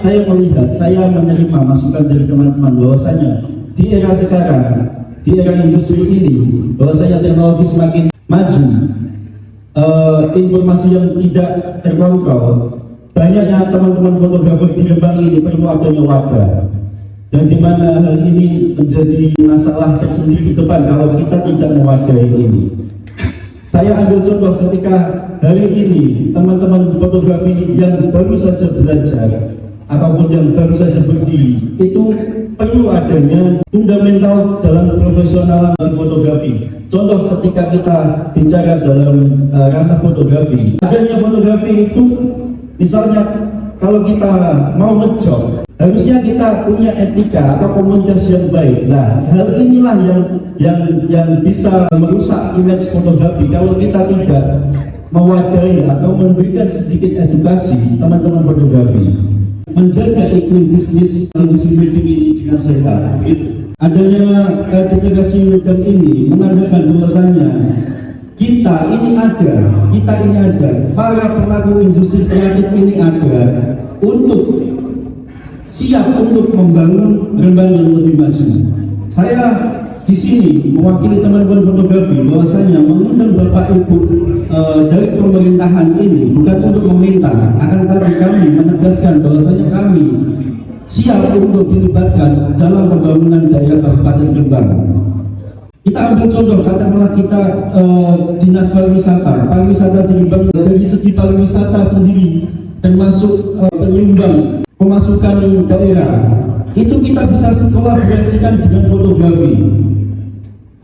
saya melihat, saya menerima masukan dari teman-teman bahwasanya di era sekarang, di era industri ini, bahwasanya teknologi semakin maju, informasi yang tidak terkontrol, banyaknya teman-teman fotografer di Rembang ini perlu adanya wadah, dan di mana hal ini menjadi masalah tersendiri ke depan kalau kita tidak mewadahi ini. Saya ambil contoh ketika hari ini teman-teman fotografi yang baru saja belajar ataupun yang baru saja berdiri itu perlu adanya fundamental dalam profesional di fotografi. Contoh ketika kita bicara dalam ranah fotografi, adanya fotografi itu misalnya kalau kita mau ngejob, harusnya kita punya etika atau komunikasi yang baik. Nah, hal inilah yang bisa merusak image fotografi kalau kita tidak mewadahi atau memberikan sedikit edukasi teman-teman fotografi. Menjaga iklim bisnis industri wedding ini dengan sehat. Adanya deklarasi wedding ini menandakan bahwasanya kita ini ada, para pelaku industri kreatif ini ada untuk siap untuk membangun Rembang yang lebih maju. Saya di sini mewakili teman-teman fotografi bahwasanya mengundang Bapak Ibu dari pemerintahan ini bukan untuk meminta, akan tetapi kami menegaskan bahwasanya kami siap untuk dilibatkan dalam pembangunan daerah Kabupaten Rembang. Kita ambil contoh, katakanlah kita dinas pariwisata di Rembang, dari segi pariwisata sendiri termasuk penyumbang pemasukan daerah, itu kita bisa kolaborasikan dengan fotografi,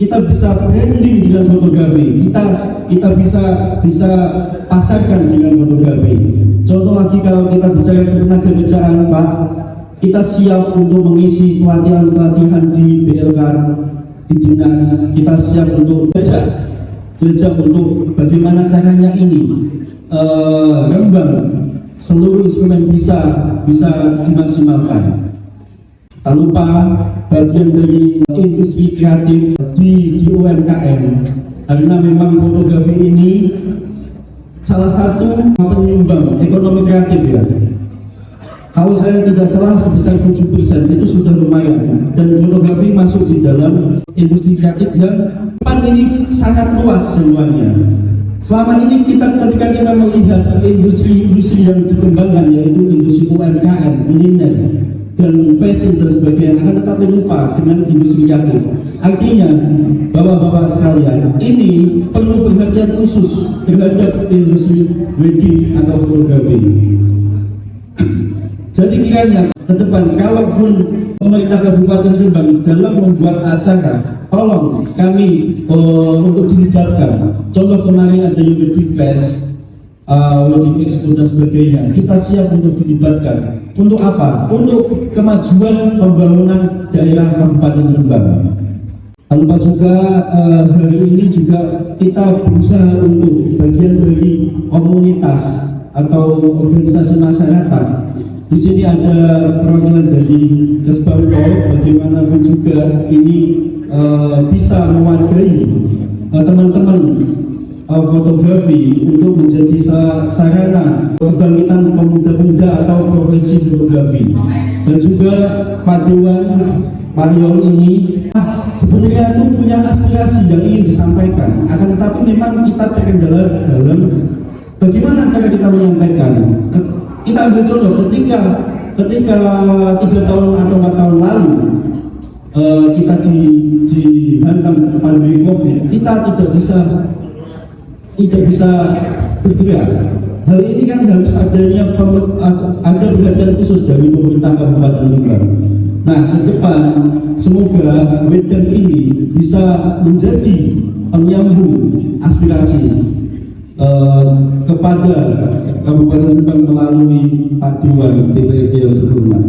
kita bisa branding dengan fotografi, kita bisa pasarkan dengan fotografi. Contoh lagi, kalau kita bicara tenaga kerjaan, Pak, kita siap untuk mengisi pelatihan di BLK, di dinas, kita siap untuk belajar untuk bagaimana caranya ini Rembang seluruh instrumen bisa dimaksimalkan. Tak lupa bagian dari industri kreatif di UMKM, karena memang fotografi ini salah satu penyumbang ekonomi kreatif ya. Kalau saya tidak salah sebesar 7% itu sudah lumayan, dan fotografi masuk di dalam industri kreatif yang depan ini sangat luas semuanya. Selama ini ketika kita melihat industri yang dikembangkan, yaitu industri UMKM, kuliner, dan fashion dan sebagainya, akan tetapi lupa dengan industri kreatif. Artinya, bapak-bapak sekalian, ini perlu perhatian khusus terhadap industri wedding atau fotografi. Jadi kiranya ke depan, kalaupun pemerintah Kabupaten Rembang dalam membuat acara, tolong kami untuk dilibatkan. Contoh kemarin ada Wedding Fest, Wedding Expo dan sebagainya. Kita siap untuk dilibatkan. Untuk apa? Untuk kemajuan pembangunan daerah Kabupaten Rembang. Lupa juga hari ini juga kita berusaha untuk bagian dari komunitas atau organisasi masyarakat. Di sini ada perwakilan dari Kesbangpol, bagaimanapun juga ini bisa mewadahi teman-teman fotografi untuk menjadi sarana kebangkitan pemuda-pemuda atau profesi fotografi. Dan juga Pak Dewan Parion ini sebenarnya itu punya aspirasi yang ingin disampaikan, akan tetapi memang kita terkendala dalam bagaimana cara kita menyampaikan. Kita ambil contoh ketika 3 tahun atau 4 tahun lalu kita dihantam pandemi COVID, kita tidak bisa bergerak. Hal ini kan harus ada perhatian khusus dari pemerintah Kabupaten Rembang. Nah, ke depan semoga wedding ini bisa menjadi penyambung aspirasi kepada Kabupaten Rembang melalui Pak Dewan DPRD yang terhormat.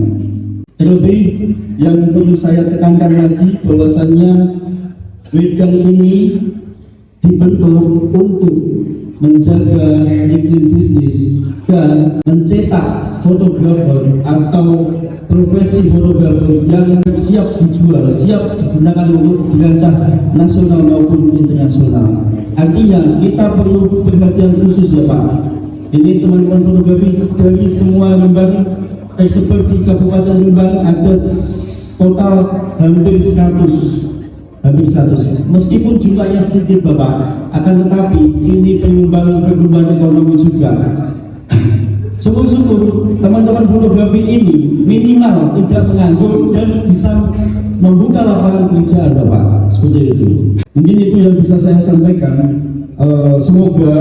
Terlebih yang perlu saya tekankan lagi bahwasannya wedding ini dibentuk untuk menjaga iklim bisnis dan mencetak fotografer atau profesi fotografer yang siap dijual, siap digunakan untuk dirancang nasional maupun internasional. Artinya kita perlu perhatian khusus ya Pak. Ini teman-teman fotografi dari semua Rembang tersebar di Kabupaten Rembang ada total hampir 100. Meskipun jumlahnya sedikit Bapak, akan tetapi ini penyumbang pertumbuhan ekonomi juga. Syukur-syukur teman-teman fotografi ini minimal tidak menganggur dan bisa membuka lapangan pekerjaan Bapak. Seperti itu. Mungkin itu yang bisa saya sampaikan. Semoga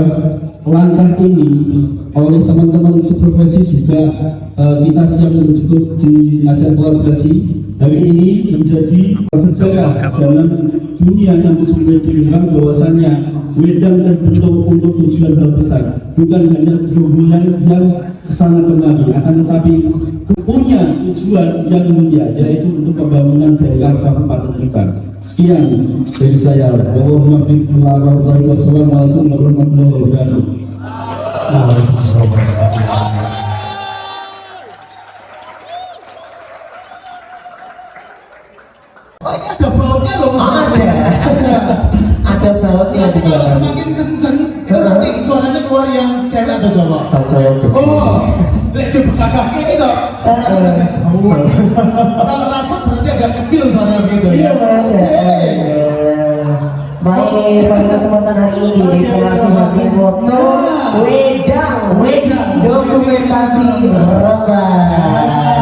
langkah ini oleh teman-teman seprofesi juga kita siap untuk diajak kolaborasi. Hari ini menjadi sejarah dalam dunia industri di Rembang bahwasannya Wedang terbentuk untuk tujuan hal besar, bukan hanya hubungan yang kesana kemari, akan tetapi punya tujuan yang mulia, yaitu untuk pembangunan daerah Kabupaten Rembang. Sekian dari saya. Wassalamualaikum warahmatullahi wabarakatuh. Oh, ini ada bautnya loh Mas. Ada bautnya di Kalau belakang. semakin kencang, itu nanti suaranya keluar yang cewek atau cowok? Saya Oh, lihat di belakang ini toh. Kalau rambut berarti agak kecil suaranya begitu Iya ya. Mas ya. Baik, pada kesempatan hari ini di deklarasi foto Wedang dokumentasi Rembang.